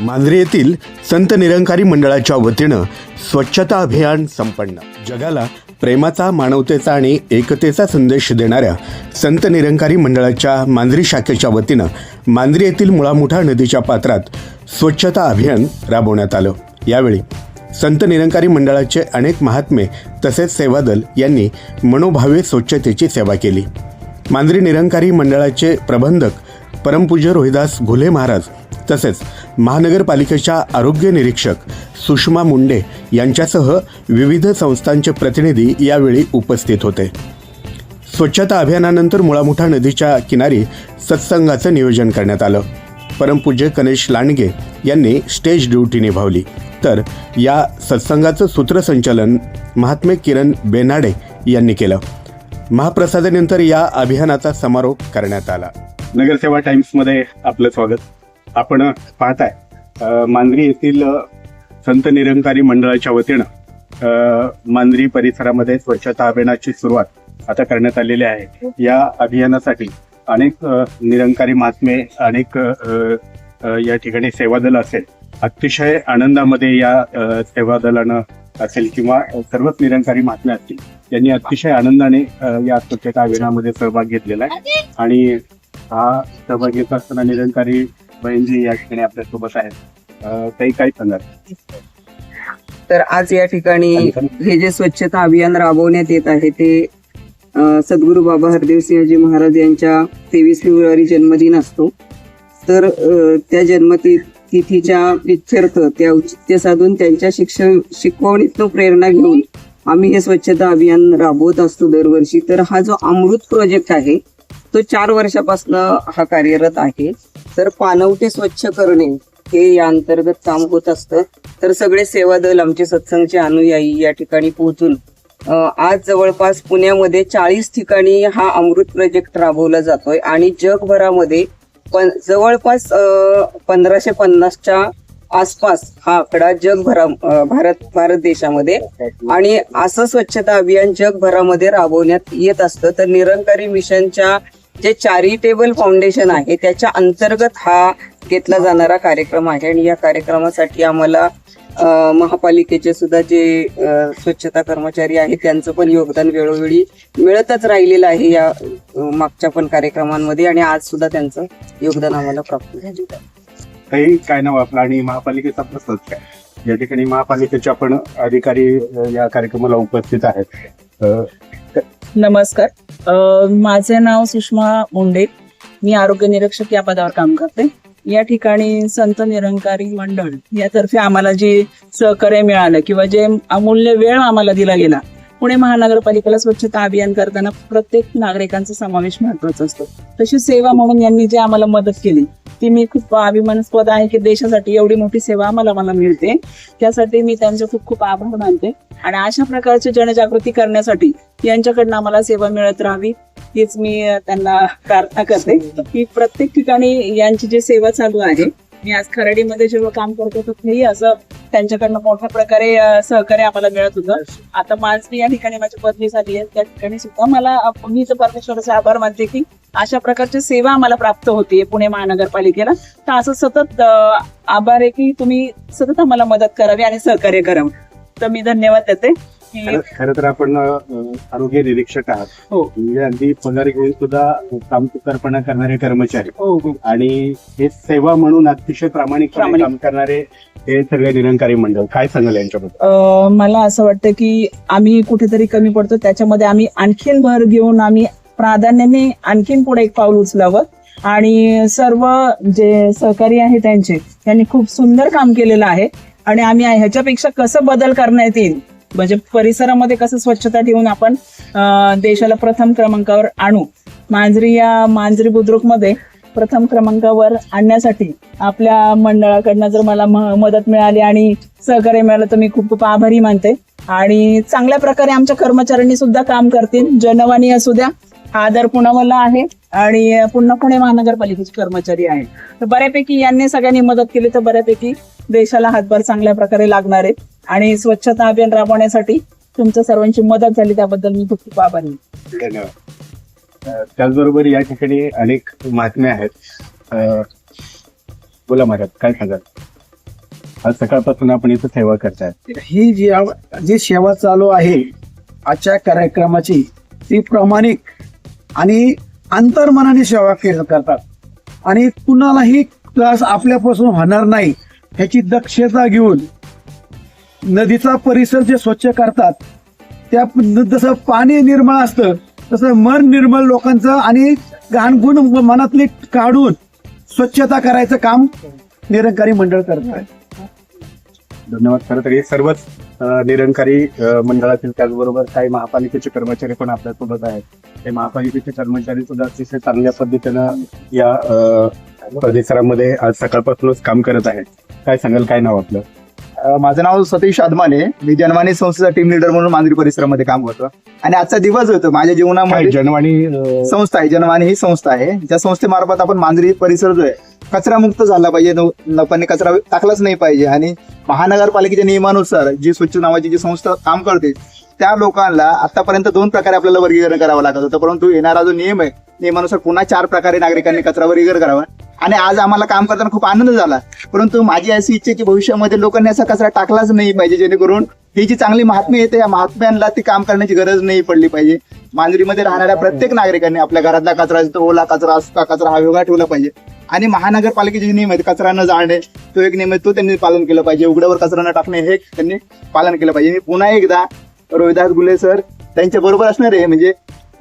मांजरी येथील संत निरंकारी मंडळाच्या वतीनं स्वच्छता अभियान संपन्न. जगाला प्रेमाचा, मानवतेचा आणि एकतेचा संदेश देणाऱ्या संत निरंकारी मंडळाच्या मांजरी शाखेच्या वतीनं मांजरी येथील मुळामुठा नदीच्या पात्रात स्वच्छता अभियान राबवण्यात आलं. यावेळी संत निरंकारी मंडळाचे अनेक महात्मे तसेच सेवादल यांनी मनोभावे स्वच्छतेची सेवा केली. मांजरी निरंकारी मंडळाचे प्रबंधक परमपूज्य रोहिदास घुले महाराज तसेच महानगरपालिकेच्या आरोग्य निरीक्षक सुषमा मुंडे यांच्यासह विविध संस्थांचे प्रतिनिधी यावेळी उपस्थित होते. स्वच्छता अभियानानंतर मुळामुठा नदीच्या किनारी सत्संगाचं नियोजन करण्यात आलं. परमपूज्य गणेश लांडगे यांनी स्टेज ड्युटी निभावली, तर या सत्संगाचं सूत्रसंचालन महात्मे किरण बेनाडे यांनी केलं. महाप्रसादानंतर या अभियानाचा समारोप करण्यात आला. नगरसेवा टाइम्समध्ये आपलं स्वागत. आपण पाहताय मांजरी येथील संत निरंकारी मंडळाच्या वतीनं मांजरी परिसरामध्ये स्वच्छता अभियानाची सुरुवात आता करण्यात आलेली आहे. या अभियानासाठी अनेक निरंकारी महात्मे, अनेक या ठिकाणी सेवादल असेल, अतिशय आनंदामध्ये या सेवादलानं असेल किंवा सर्वच निरंकारी महात्मे असतील, यांनी अतिशय आनंदाने या स्वच्छता अभियानामध्ये सहभाग घेतलेला आहे. आणि हा सहभाग घेत असताना निरंकारी बहिणजी या ठिकाणी आपल्यासोबत आहेत. काही काय सांगाल? तर आज या ठिकाणी हे जे स्वच्छता अभियान राबवण्यात येत आहे ते सद्गुरू बाबा हरदेव सिंहजी महाराज यांच्या 23 फेब्रुवारी जन्मदिन असतो. तर त्या जन्मतिथीच्या इत्यर्थ त्या औचित्य साधून त्यांच्या शिकवणीतून प्रेरणा घेऊन आम्ही हे स्वच्छता अभियान राबवत असतो दरवर्षी. तर हा जो अमृत प्रोजेक्ट आहे तो 4 वर्षापासून हा कार्यरत आहे. तर पाणवठे स्वच्छ करणे हे या अंतर्गत काम होत असतं. तर सगळे सेवा दल, आमचे सत्संगचे अनुयायी या ठिकाणी पोहोचून आज जवळपास पुण्यामध्ये 40 ठिकाणी हा अमृत प्रोजेक्ट राबवला जातोय आणि जगभरामध्ये जवळपास 1550च्या आसपास हा आकडा भारत देशामध्ये आणि असं स्वच्छता अभियान जगभरामध्ये राबवण्यात येत असतं. तर निरंकारी मिशनच्या जे चॅरिटेबल फाउंडेशन आहे त्याच्या अंतर्गत हा घेतला जाणारा कार्यक्रम आहे. आणि या कार्यक्रमासाठी आम्हाला महापालिकेचे सुद्धा जे स्वच्छता कर्मचारी आहेत त्यांचं पण योगदान वेळोवेळी मिळतच राहिलेलं आहे या मागच्या पण कार्यक्रमांमध्ये, आणि आज सुद्धा त्यांचं योगदान आम्हाला प्राप्त झालेलं आहे. काही काय नाव आपलं आणि महापालिकेचा प्रसाद काय? या ठिकाणी महापालिकेचे आपण अधिकारी या कार्यक्रमाला उपस्थित आहेत. नमस्कार, माझे नाव सुषमा मुंडे, मी आरोग्य निरीक्षक या पदावर काम करते. या ठिकाणी संत निरंकारी मंडळ यातर्फे आम्हाला जे सहकार्य मिळालं किंवा जे अमूल्य वेळ आम्हाला दिला गेला, पुणे महानगरपालिकेला स्वच्छता अभियान करताना प्रत्येक नागरिकांचा समावेश महत्वाचा असतो. तशी सेवा म्हणून यांनी जे आम्हाला मदत केली ती मी खूप अभिमानास्पद आहे की देशासाठी एवढी मोठी सेवा मला मिळते. त्यासाठी मी त्यांचे खूप खूप आभार मानते. आणि अशा प्रकारची जनजागृती करण्यासाठी यांच्याकडनं आम्हाला सेवा मिळत राहावी हीच मी त्यांना प्रार्थना करते. की प्रत्येक ठिकाणी यांची जी सेवा चालू आहे, मी आज खराडीमध्ये जेव्हा काम करतो तिथेही असं त्यांच्याकडनं मोठ्या प्रकारे सहकार्य आम्हाला मिळत होतं. आता मांजरी या ठिकाणी माझी बदली झाली आहे, त्या ठिकाणी सुद्धा मला मी परमेश्वराचे आभार मानते की अशा प्रकारची सेवा आम्हाला प्राप्त होतीये पुणे महानगरपालिकेला. तर असं सतत आभार आहे की तुम्ही सतत आम्हाला मदत करावी आणि सहकार्य करावं. तर मी धन्यवाद देते. खरं तर आपण आरोग्य निरीक्षक आहात, हो, म्हणजे अगदी पगार घेऊन सुद्धा कामचुकारपणा करणारे कर्मचारी, हो, आणि हे सेवा म्हणून अतिशय प्रामाणिकपणे काम करणारे हे सगळे निरंकारी मंडळ. काय सांगाल यांच्याबद्दल? मला असं वाटतं की आम्ही कुठेतरी कमी पडतो, त्याच्यामध्ये आम्ही आणखीन भर घेऊन आम्ही प्राधान्याने आणखीन पुढे एक पाऊल उचलावं. आणि सर्व जे सहकारी आहे त्यांनी खूप सुंदर काम केलेलं आहे. आणि आम्ही ह्याच्यापेक्षा कसं बदल करण्यात येईल, म्हणजे परिसरामध्ये कसं स्वच्छता ठेवून आपण देशाला प्रथम क्रमांकावर आणू, मांजरी बुद्रुकमध्ये प्रथम क्रमांकावर आणण्यासाठी आपल्या मंडळाकडनं जर मला मदत मिळाली आणि सहकार्य मिळालं तर मी खूप खूप आभारी मानते. आणि चांगल्या प्रकारे आमच्या कर्मचाऱ्यांनी सुद्धा काम करतील. जनवाणी असू द्या, आदर पुण्यावाला आहे आणि पुन्हा पुणे महानगरपालिकेचे कर्मचारी आहेत. तर बऱ्यापैकी यांनी सगळ्यांनी मदत केली तर बऱ्यापैकी देशाला हातभार चांगल्या प्रकारे लागणार आहे. आणि स्वच्छता अभियान राबवण्यासाठी तुमच्या सर्वांची मदत झाली त्याबद्दल मी खूप खूप आभारी आहे. धन्यवाद. त्याचबरोबर या ठिकाणी अनेक महात्मे आहेत. बोला महाराज, काय सांगाल? आज सकाळपासून आपण इथं सेवा करताय. ही जी सेवा चालू आहे आजच्या कार्यक्रमाची, ती प्रामाणिक आणि अंतर्मनाने सेवा करतात आणि कुणालाही त्रास आपल्यापासून होणार नाही ह्याची दक्षता घेऊन नदीचा परिसर जे स्वच्छ करतात, त्या जसं पाणी निर्मळ असतं तसं मन निर्मळ लोकांचं आणि घाणगुण मनातली काढून स्वच्छता करायचं काम निरंकारी मंडळ करत आहे. धन्यवाद. खरं तर हे सर्वच निरंकारी मंडळातील, त्याचबरोबर काही महापालिकेचे कर्मचारी पण आपल्यासोबत आहेत. हे महापालिकेचे कर्मचारी सुद्धा अतिशय चांगल्या पद्धतीनं या परिसरामध्ये आज सकाळपासूनच काम करत आहेत. काय सांगाल, काय नाव आपलं? माझं नाव सतीश अदमाने. मी जनवाणी संस्थेचा टीम लीडर म्हणून मांजरी परिसरामध्ये काम करतो आणि आजचा दिवस होतो माझ्या काय जीवनामध्ये. जनवाणी संस्था आहे, जनवाणी ही संस्था आहे. त्या संस्थेमार्फत आपण मांजरी परिसर जो आहे कचरा मुक्त झाला पाहिजे, लोकांनी कचरा टाकलाच नाही पाहिजे आणि महानगरपालिकेच्या नियमानुसार जी स्वच्छ नावाची जी संस्था काम करते त्या लोकांना आतापर्यंत 2 प्रकारे आपल्याला वर्गीकरण करावं लागत होतं, परंतु येणारा जो नियम आहे नियमानुसार पुन्हा 4 प्रकारे नागरिकांनी कचरा वर्गीकरण करावा आणि आज आम्हाला काम करताना खूप आनंद झाला. परंतु माझी अशी इच्छा की भविष्यामध्ये लोकांनी असा कचरा टाकलाच नाही पाहिजे, जेणेकरून ही जी चांगली महात्म्य येते या महात्म्यांना ती काम करण्याची गरज नाही पडली पाहिजे. मांजरीमध्ये राहणाऱ्या प्रत्येक नागरिकांनी आपल्या घरातला कचरा, तो ओला कचरा, सुका कचरा हा वेगळा ठेवला पाहिजे आणि महानगरपालिकेचे जे नियम आहेत कचरा न जाळणे तो एक नियम आहे, तो त्यांनी पालन केलं पाहिजे. उघड्यावर कचरा न टाकणे हे त्यांनी पालन केलं पाहिजे. मी पुन्हा एकदा रोहिदास गुले सर त्यांच्या बरोबर असणार आहे, म्हणजे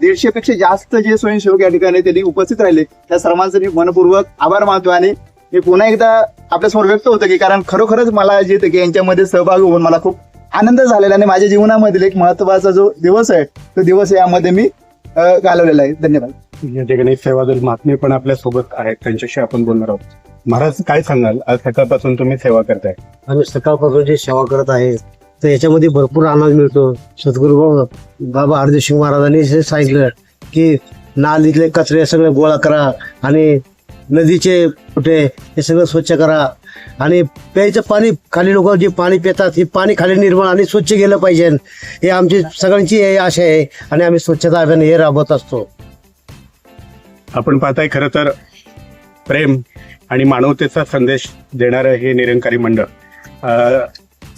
150 पेक्षा जास्त जे स्वयंसेवक या ठिकाणी त्यांनी उपस्थित राहिले त्या सर्वांचे मी मनपूर्वक आभार मानतो आणि मी पुन्हा एकदा आपल्यासमोर व्यक्त होतं की कारण खरोखरच मला जे की यांच्यामध्ये सहभागी होऊन मला खूप आनंद झालेला आणि माझ्या जीवनामधील एक महत्वाचा जो दिवस आहे तो दिवस यामध्ये मी घालवलेला आहे. धन्यवाद. या ठिकाणी सेवादल महात्मे पण आपल्या सोबत आहेत, त्यांच्याशी आपण बोलणार आहोत. महाराज, काय सांगाल, आज सकाळपासून तुम्ही सेवा करताय? आम्ही सकाळपासून जे सेवा करत आहे तर याच्यामध्ये भरपूर आनंद मिळतो. सद्गुरू बाबा हरदेव महाराजांनी हे सांगितलं की नालीतले कचरे सगळे गोळा करा आणि नदीचे कुठे हे सगळं स्वच्छ करा आणि प्यायचं पाणी, खाली लोक जे पाणी पितात हे पाणी खाली निर्मळ आणि स्वच्छ गेलं पाहिजे. हे आमची सगळ्यांची आशा आहे आणि आम्ही स्वच्छता अभियान हे राबवत असतो. आपण पाहताय खरं तर प्रेम आणि मानवतेचा संदेश देणारं हे निरंकारी मंडळ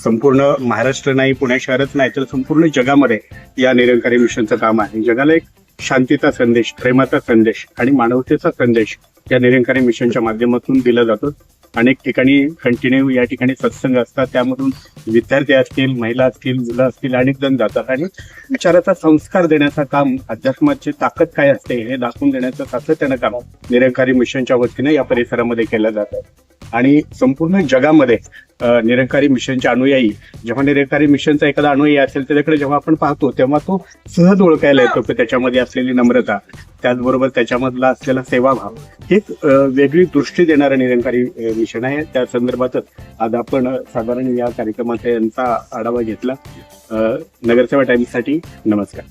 संपूर्ण महाराष्ट्र नाही, पुणे शहरच नाही तर संपूर्ण जगामध्ये या निरंकारी मिशनचं काम आहे. जगाला एक शांतीचा संदेश, प्रेमाचा संदेश आणि मानवतेचा संदेश या निरंकारी मिशनच्या माध्यमातून दिला जातो. अनेक ठिकाणी कंटिन्यू या ठिकाणी सत्संग असतात, त्यामधून विद्यार्थी असतील, महिला असतील, मुलं असतील, अनेक जण जातात आणि विचाराचा संस्कार देण्याचं काम, अध्यात्माची ताकद काय असते हे दाखवून देण्याचं सातत्यानं काम निरंकारी मिशनच्या वतीनं या परिसरामध्ये केलं जातं. आणि संपूर्ण जगामध्ये निरंकारी मिशनचे अनुयायी, जेव्हा निरंकारी मिशनचा एखादा अनुयायी असेल त्याच्याकडे जेव्हा आपण पाहतो तेव्हा तो सहज ओळखायला येतो की त्याच्यामध्ये असलेली नम्रता, त्याचबरोबर त्याच्यामधला असलेला सेवाभाव, एक वेगळी दृष्टी देणारं निरंकारी मिशन आहे. त्या संदर्भातच आज आपण साधारण या कार्यक्रमाचा यांचा आढावा घेतला. नगरसेवा टाइम्ससाठी नमस्कार.